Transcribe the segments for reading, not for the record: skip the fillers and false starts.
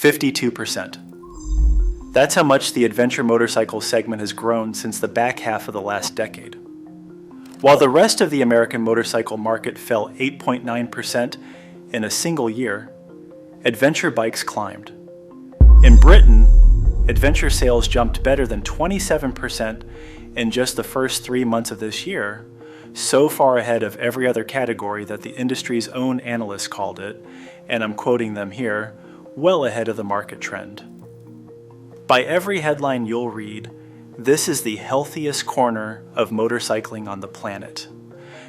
52%. That's how much the adventure motorcycle segment has grown since the back half of the last decade. While the rest of the American motorcycle market fell 8.9% in a single year, adventure bikes climbed. In Britain, adventure sales jumped better than 27% in just the first 3 months of this year, so far ahead of every other category that the industry's own analysts called it, and I'm quoting them here, well ahead of the market trend. By every headline you'll read, this is the healthiest corner of motorcycling on the planet.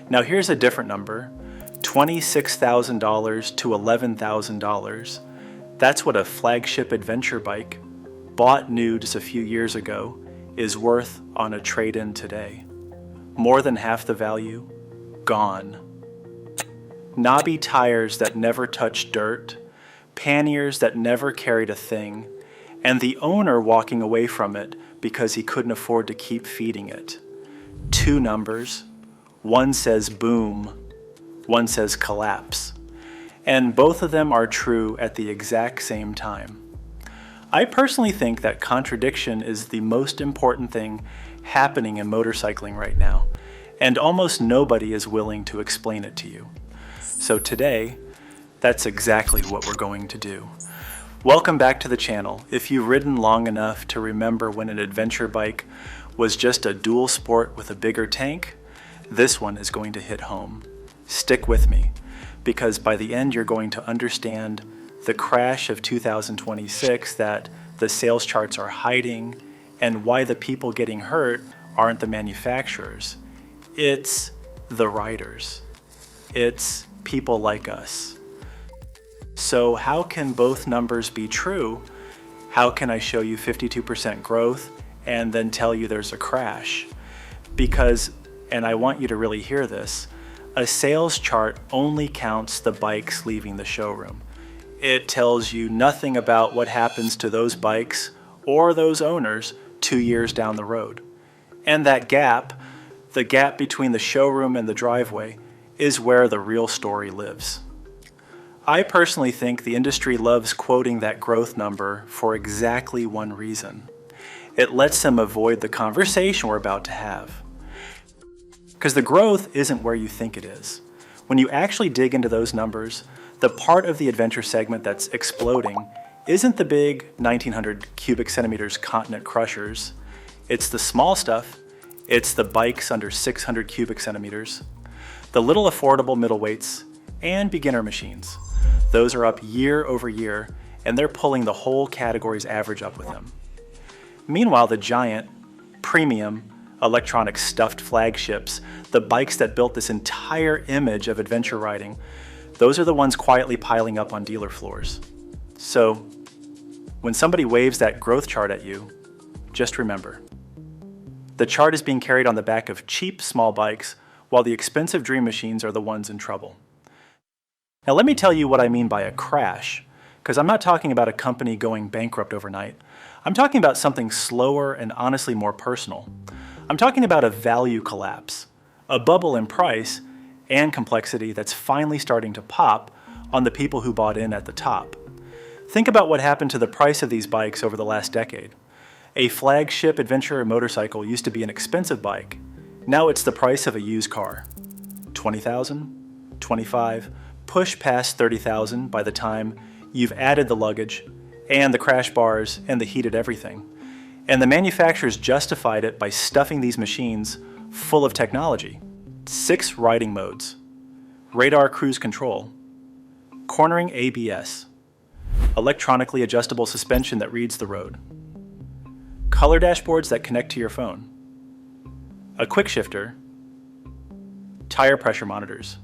Now here's a different number, $26,000 to $11,000. That's what a flagship adventure bike, bought new just a few years ago, is worth on a trade-in today. More than half the value, gone. Knobby tires that never touched dirt, panniers that never carried a thing, and the owner walking away from it because he couldn't afford to keep feeding it. 2 numbers, one says boom, one says collapse. And both of them are true at the exact same time. I personally think that contradiction is the most important thing happening in motorcycling right now, and almost nobody is willing to explain it to you. So today, that's exactly what we're going to do. Welcome back to the channel. If you've ridden long enough to remember when an adventure bike was just a dual sport with a bigger tank, this one is going to hit home. Stick with me, because by the end you're going to understand the crash of 2026 that the sales charts are hiding, and why the people getting hurt aren't the manufacturers. It's the riders. It's people like us. So how can both numbers be true? How can I show you 52% growth and then tell you there's a crash? Because, and I want you to really hear this, a sales chart only counts the bikes leaving the showroom. It tells you nothing about what happens to those bikes or those owners 2 years down the road. And that gap, the gap between the showroom and the driveway, is where the real story lives. I personally think the industry loves quoting that growth number for exactly one reason. It lets them avoid the conversation we're about to have. Because the growth isn't where you think it is. When you actually dig into those numbers, the part of the adventure segment that's exploding isn't the big 1900 cubic centimeters continent crushers. It's the small stuff. It's the bikes under 600 cubic centimeters, the little affordable middleweights, and beginner machines. Those are up year over year, and they're pulling the whole category's average up with them. Meanwhile, the giant, premium, electronic stuffed flagships, the bikes that built this entire image of adventure riding, those are the ones quietly piling up on dealer floors. So, when somebody waves that growth chart at you, just remember, the chart is being carried on the back of cheap small bikes, while the expensive dream machines are the ones in trouble. Now let me tell you what I mean by a crash, because I'm not talking about a company going bankrupt overnight. I'm talking about something slower and honestly more personal. I'm talking about a value collapse, a bubble in price and complexity that's finally starting to pop on the people who bought in at the top. Think about what happened to the price of these bikes over the last decade. A flagship adventure motorcycle used to be an expensive bike. Now it's the price of a used car. $20,000, $25,000, push past $30,000 by the time you've added the luggage and the crash bars and the heated everything. And the manufacturers justified it by stuffing these machines full of technology. 6 riding modes, radar cruise control, cornering ABS, electronically adjustable suspension that reads the road, color dashboards that connect to your phone, a quick shifter, tire pressure monitors,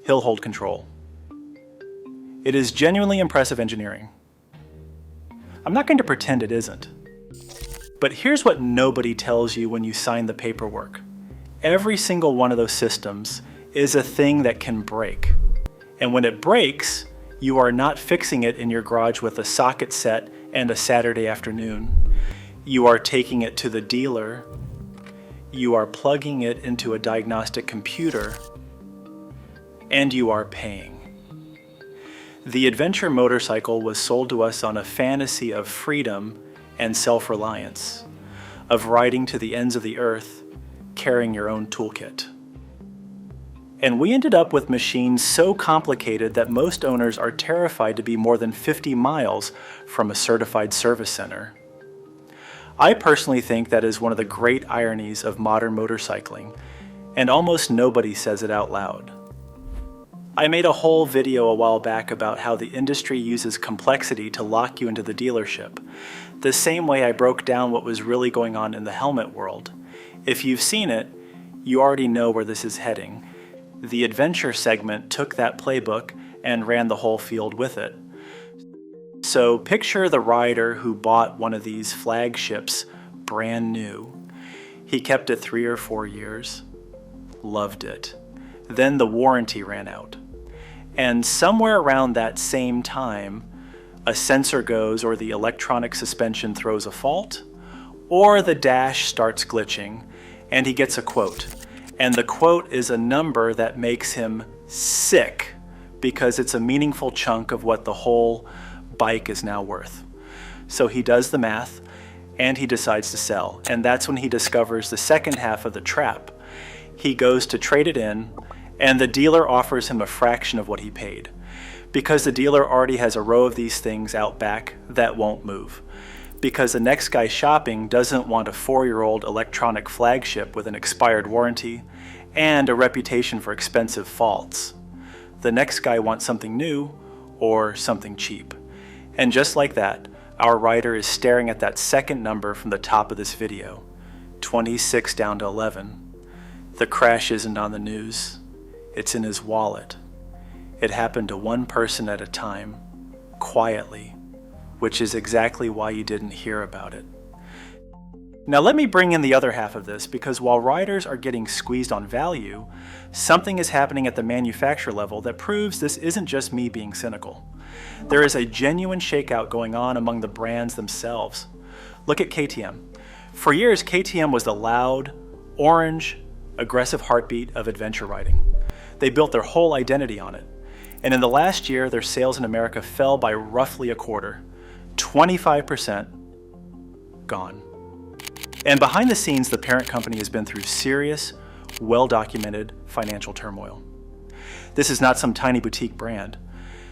hill hold control. It is genuinely impressive engineering. I'm not going to pretend it isn't. But here's what nobody tells you when you sign the paperwork. Every single one of those systems is a thing that can break. And when it breaks, you are not fixing it in your garage with a socket set and a Saturday afternoon. You are taking it to the dealer. You are plugging it into a diagnostic computer, and you are paying. The adventure motorcycle was sold to us on a fantasy of freedom and self-reliance, of riding to the ends of the earth, carrying your own toolkit. And we ended up with machines so complicated that most owners are terrified to be more than 50 miles from a certified service center. I personally think that is one of the great ironies of modern motorcycling, and almost nobody says it out loud. I made a whole video a while back about how the industry uses complexity to lock you into the dealership, the same way I broke down what was really going on in the helmet world. If you've seen it, you already know where this is heading. The adventure segment took that playbook and ran the whole field with it. So picture the rider who bought one of these flagships brand new. He kept it 3 or 4 years, loved it. Then the warranty ran out. And somewhere around that same time, a sensor goes or the electronic suspension throws a fault, or the dash starts glitching and he gets a quote. And the quote is a number that makes him sick because it's a meaningful chunk of what the whole bike is now worth. So he does the math and he decides to sell. And that's when he discovers the second half of the trap. He goes to trade it in and the dealer offers him a fraction of what he paid because the dealer already has a row of these things out back that won't move. Because the next guy shopping doesn't want a 4-year-old electronic flagship with an expired warranty and a reputation for expensive faults. The next guy wants something new or something cheap. And just like that, our rider is staring at that second number from the top of this video, 26 down to 11. The crash isn't on the news. It's in his wallet. It happened to one person at a time, quietly, which is exactly why you didn't hear about it. Now let me bring in the other half of this, because while riders are getting squeezed on value, something is happening at the manufacturer level that proves this isn't just me being cynical. There is a genuine shakeout going on among the brands themselves. Look at KTM. For years, KTM was the loud, orange, aggressive heartbeat of adventure riding. They built their whole identity on it. And in the last year, their sales in America fell by roughly a quarter. 25% gone. And behind the scenes, the parent company has been through serious, well-documented financial turmoil. This is not some tiny boutique brand.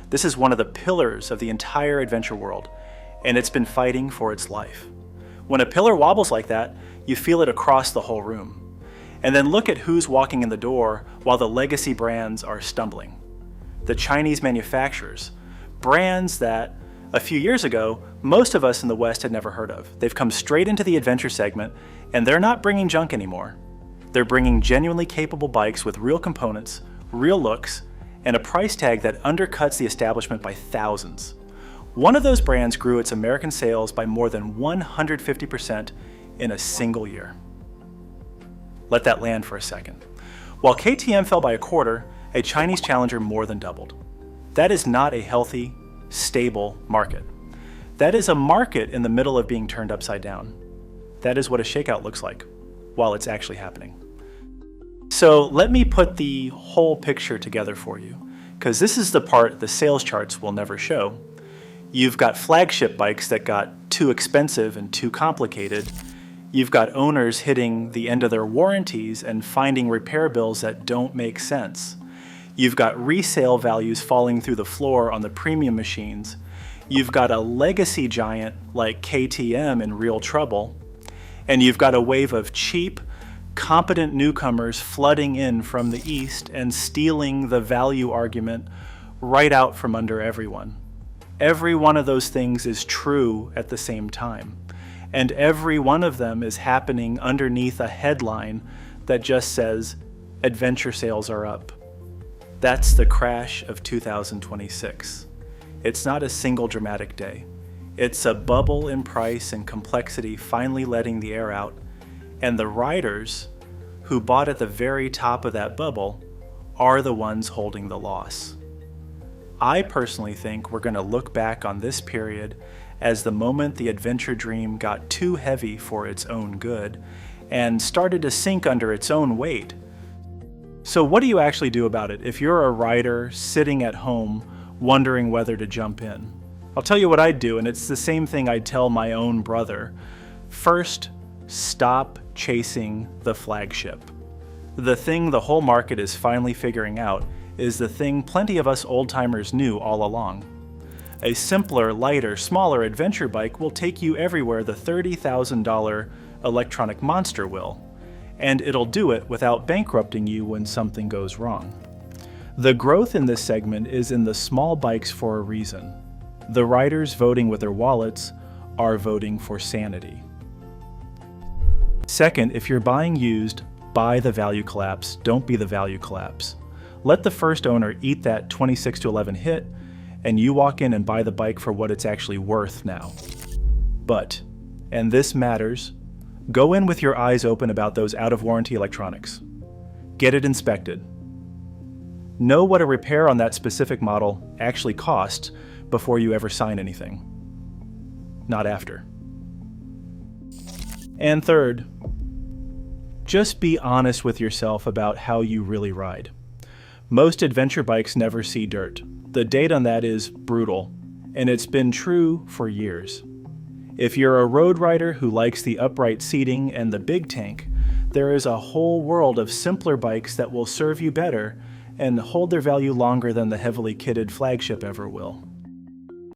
This is one of the pillars of the entire adventure world, and it's been fighting for its life. When a pillar wobbles like that, you feel it across the whole room. And then look at who's walking in the door while the legacy brands are stumbling. The Chinese manufacturers, brands that a few years ago, most of us in the West had never heard of. They've come straight into the adventure segment, and they're not bringing junk anymore. They're bringing genuinely capable bikes with real components, real looks, and a price tag that undercuts the establishment by thousands. One of those brands grew its American sales by more than 150% in a single year. Let that land for a second. While KTM fell by a quarter, a Chinese challenger more than doubled. That is not a healthy, stable market. That is a market in the middle of being turned upside down. That is what a shakeout looks like while it's actually happening. So let me put the whole picture together for you, because this is the part the sales charts will never show. You've got flagship bikes that got too expensive and too complicated. You've got owners hitting the end of their warranties and finding repair bills that don't make sense. You've got resale values falling through the floor on the premium machines. You've got a legacy giant like KTM in real trouble. And you've got a wave of cheap, competent newcomers flooding in from the east and stealing the value argument right out from under everyone. Every one of those things is true at the same time. And every one of them is happening underneath a headline that just says, adventure sales are up. That's the crash of 2026. It's not a single dramatic day. It's a bubble in price and complexity finally letting the air out, and the riders who bought at the very top of that bubble are the ones holding the loss. I personally think we're going to look back on this period as the moment the adventure dream got too heavy for its own good and started to sink under its own weight. So what do you actually do about it if you're a rider sitting at home wondering whether to jump in. I'll tell you what I'd do, and it's the same thing I'd tell my own brother. First, stop chasing the flagship. The thing the whole market is finally figuring out is the thing plenty of us old-timers knew all along. A simpler, lighter, smaller adventure bike will take you everywhere the $30,000 electronic monster will, and it'll do it without bankrupting you when something goes wrong. The growth in this segment is in the small bikes for a reason. The riders voting with their wallets are voting for sanity. Second, if you're buying used, buy the value collapse, don't be the value collapse. Let the first owner eat that 26 to 11 hit, and you walk in and buy the bike for what it's actually worth now. But, and this matters, go in with your eyes open about those out-of-warranty electronics. Get it inspected. Know what a repair on that specific model actually costs before you ever sign anything. Not after. And third, just be honest with yourself about how you really ride. Most adventure bikes never see dirt. The data on that is brutal, and it's been true for years. If you're a road rider who likes the upright seating and the big tank, there is a whole world of simpler bikes that will serve you better and hold their value longer than the heavily kitted flagship ever will.